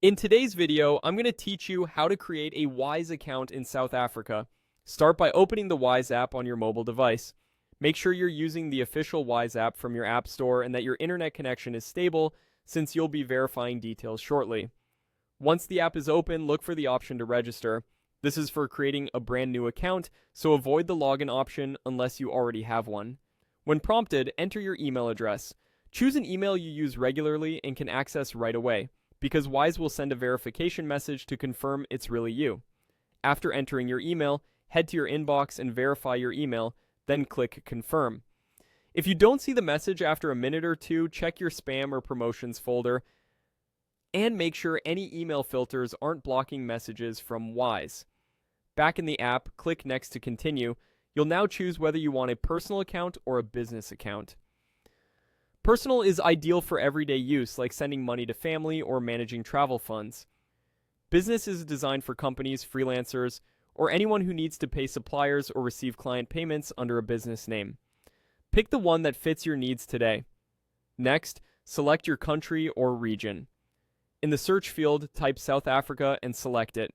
In today's video, I'm going to teach you how to create a Wise account in South Africa. Start by opening the Wise app on your mobile device. Make sure you're using the official Wise app from your app store and that your internet connection is stable, since you'll be verifying details shortly. Once the app is open, look for the option to register. This is for creating a brand new account, so avoid the login option unless you already have one. When prompted, enter your email address. Choose an email you use regularly and can access right away, because Wise will send a verification message to confirm it's really you. After entering your email, head to your inbox and verify your email, then click Confirm. If you don't see the message after a minute or two, check your spam or promotions folder, and make sure any email filters aren't blocking messages from Wise. Back in the app, click Next to continue. You'll now choose whether you want a personal account or a business account. Personal is ideal for everyday use, like sending money to family or managing travel funds. Business is designed for companies, freelancers, or anyone who needs to pay suppliers or receive client payments under a business name. Pick the one that fits your needs today. Next, select your country or region. In the search field, type South Africa and select it.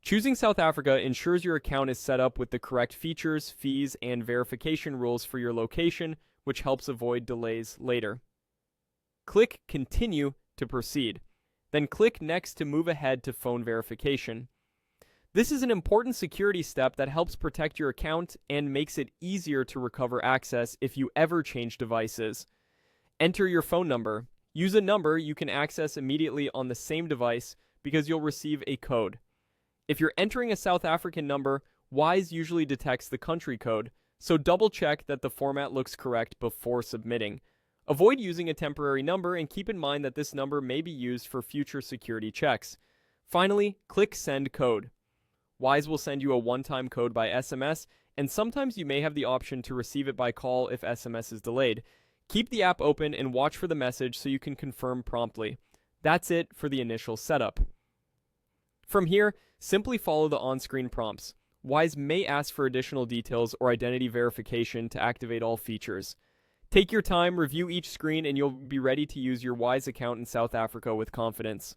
Choosing South Africa ensures your account is set up with the correct features, fees, and verification rules for your location, which helps avoid delays later. Click Continue to proceed. Then click Next to move ahead to phone verification. This is an important security step that helps protect your account and makes it easier to recover access if you ever change devices. Enter your phone number. Use a number you can access immediately on the same device because you'll receive a code. If you're entering a South African number, Wise usually detects the country code, so double check that the format looks correct before submitting. Avoid using a temporary number and keep in mind that this number may be used for future security checks. Finally, click Send Code. Wise will send you a one-time code by SMS, and sometimes you may have the option to receive it by call if SMS is delayed. Keep the app open and watch for the message so you can confirm promptly. That's it for the initial setup. From here, simply follow the on-screen prompts. Wise may ask for additional details or identity verification to activate all features. Take your time, review each screen, and you'll be ready to use your Wise account in South Africa with confidence.